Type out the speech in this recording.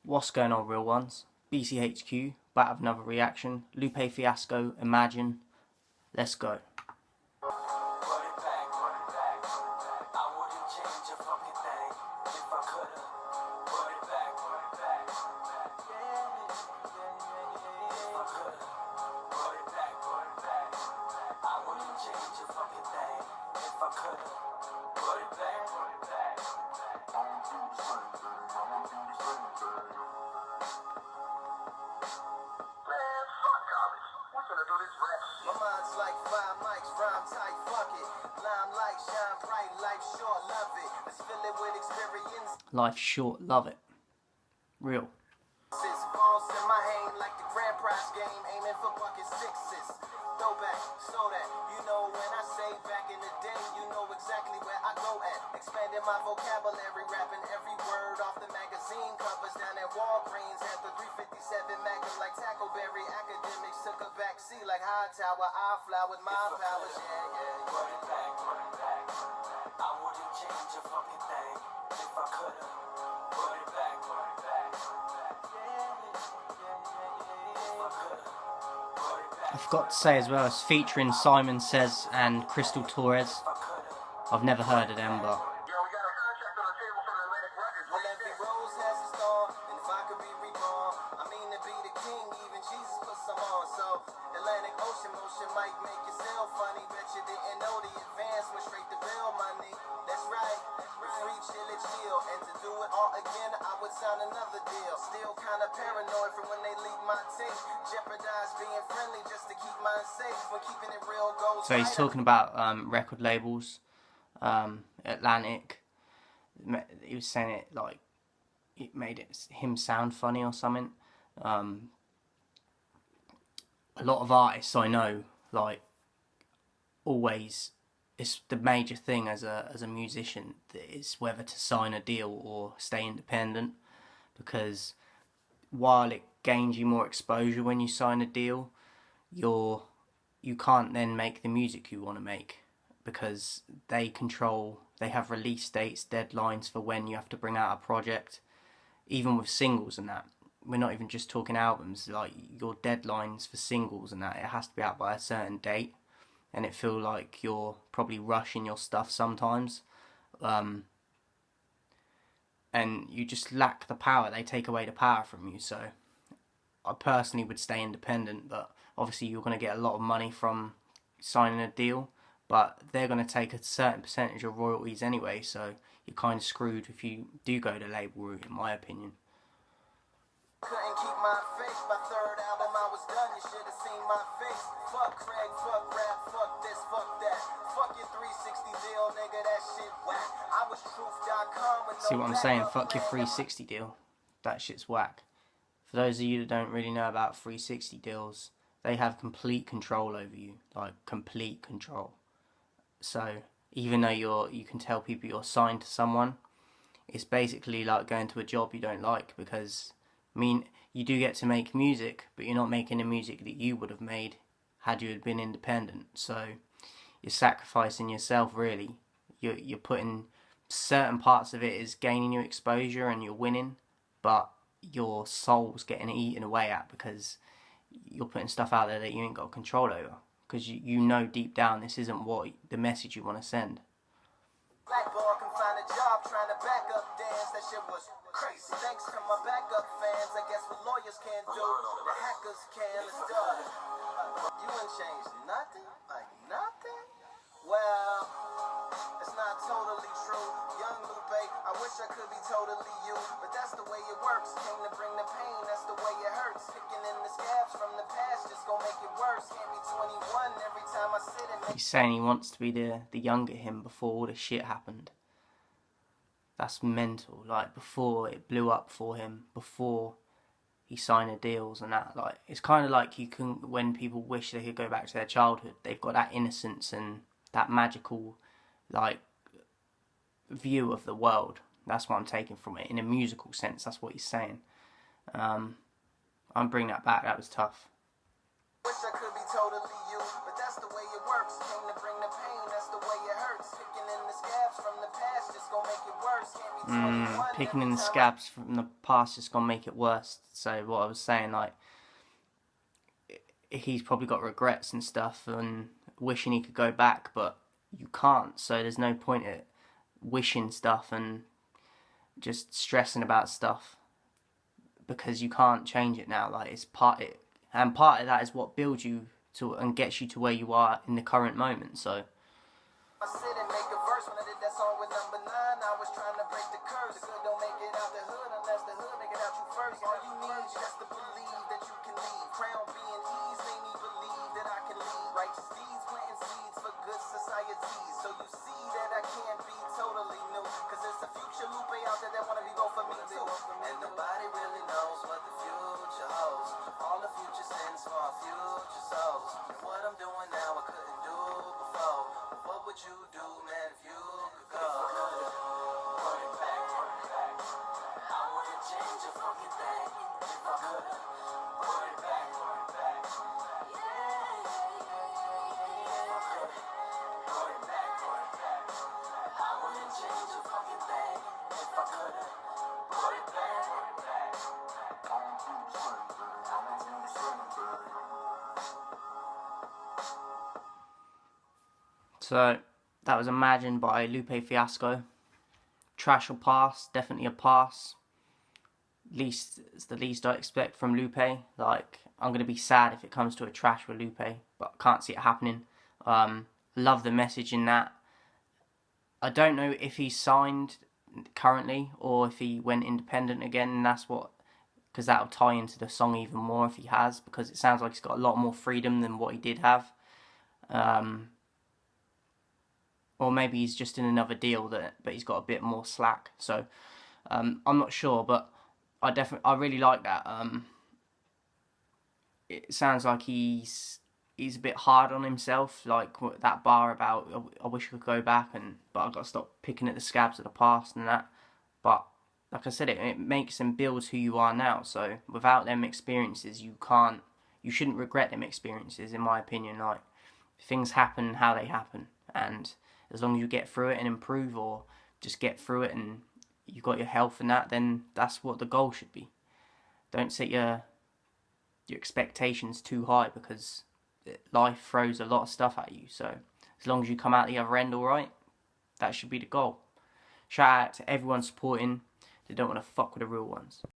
What's going on, real ones? BCHQ, back with another reaction. Lupe Fiasco, Imagine. Let's go. My mind's like 5 mics, rhyme tight, fuck it. Limelight, shine bright, life short, love it. Let's fill it with experience. Life short, love it. Real. Balls in my hand like the grand prize game, aiming for bucket sixes. Throw back, so that you know when I say back in the day, you know exactly where I go at. Expanding my vocabulary, rapping every word off the magazine covers down at Walgreens. Had the 357 Magnum like Tackleberry. Academics took a back seat like Hightower. I fly with my powers. Yeah. Run it back. I wouldn't change a fucking thing if I could've. Run it back. I forgot to say as well, it's featuring Simon Says and Crystal Torres. I've never heard of them, but might make yourself funny, bet you didn't know the advance went straight to real money. That's right, we're free, chill, and to do it all again, I would sign another deal. Still kinda paranoid from when they leak my tape, jeopardize being friendly just to keep mine safe. When keeping it real goes. So he's talking about record labels, Atlantic. He was saying it like it made him sound funny or something. A lot of artists I know, like, always, it's the major thing as a musician is whether to sign a deal or stay independent, because while it gains you more exposure when you sign a deal, you can't then make the music you want to make, because they have release dates, deadlines for when you have to bring out a project, even with singles and that. We're not even just talking albums, like your deadlines for singles and that, it has to be out by a certain date, and it feels like you're probably rushing your stuff sometimes, and you just lack the power. They take away the power from you. So I personally would stay independent, but obviously you're going to get a lot of money from signing a deal, but they're going to take a certain percentage of royalties anyway, so you're kind of screwed if you do go the label route, in my opinion. Couldn't keep my faith, my third album I was done, you should have seen my face. Fuck Craig, fuck rap, fuck this, fuck that. Fuck your 360 deal, nigga, that shit whack. I was truth.com with See what I'm saying? Fuck your 360 deal. That shit's whack. For those of you that don't really know about 360 deals, they have complete control over you, like complete control. So even though you can tell people you're signed to someone, it's basically like going to a job you don't like, because I mean, you do get to make music, but you're not making the music that you would have made had you had been independent. So you're sacrificing yourself, really. You're putting certain parts of it is gaining you exposure and you're winning, but your soul's getting eaten away at because you're putting stuff out there that you ain't got control over. Because you know deep down this isn't what the message you want to send. Black boy can find a job trying to back up dance. That shit was crazy. Thanks to my backup fans, I guess what lawyers can't do, the hackers can. Let's do it. You ain't changed nothing? Like nothing? Well, it's not totally true. Young Lupe, I wish I could be totally you, but that's the way it works. Came to bring the pain, that's the way it hurts. Picking in the scabs from the past just gonna make it worse. Can't be 21 every time I sit and make. He's saying he wants to be the younger him before all this shit happened. That's mental. Like, before it blew up for him, before he signed the deals and that. Like, it's kind of like when people wish they could go back to their childhood, they've got that innocence and that magical, like, view of the world. That's what I'm taking from it. In a musical sense, that's what he's saying. I'm bringing that back. That was tough. Wish I could be totally you, but that's the way it works. Came to bring the pain, that's the way way it hurts. Picking in the scabs from the past just gonna make it worse. Can't be 21 Picking in every the time scabs from the past is gonna make it worse. So what I was saying, like, he's probably got regrets and stuff and wishing he could go back, but you can't. So there's no point at wishing stuff and just stressing about stuff because you can't change it now. Like, it's part of that is what builds you to and gets you to where you are in the current moment. So I sit and make a verse when I did that song with number 9. I was trying to break the curse. The good don't make it out the hood unless the hood make it out you first. All you need is just to believe that you can leave. Crown being ease made me believe that I can lead. Righteous deeds planting seeds for good societies. So you see that I can't be totally new. Cause there's a future Lupe out there that wanna be both for me too. And nobody really knows what the future holds. All the future sends for our future souls. And what I'm doing now I couldn't do before. What would you do, man, if you could go? Run it back. I wouldn't change a fucking thing if I could. Run it back. Yeah. If I could. Run it back. I wouldn't change a fucking thing if I could. Run it back. So that was Imagine by Lupe Fiasco. Trash or pass? Definitely a pass. It's the least I expect from Lupe. Like, I'm gonna be sad if it comes to a trash with Lupe, but I can't see it happening. Love the message in that. I don't know if he's signed currently or if he went independent again, and that's what, because that'll tie into the song even more if he has, because it sounds like he's got a lot more freedom than what he did have. Or maybe he's just in another deal but he's got a bit more slack. So I'm not sure, but I really like that. It sounds like he's a bit hard on himself, like that bar about I wish I could go back, but I've got to stop picking at the scabs of the past and that. But like I said, it makes and builds who you are now. So without them experiences, you shouldn't regret them experiences, in my opinion. Like, things happen how they happen, and as long as you get through it and improve, or just get through it and you got your health and that, then that's what the goal should be. Don't set your expectations too high, because life throws a lot of stuff at you. So as long as you come out the other end alright, that should be the goal. Shout out to everyone supporting. They don't want to fuck with the real ones.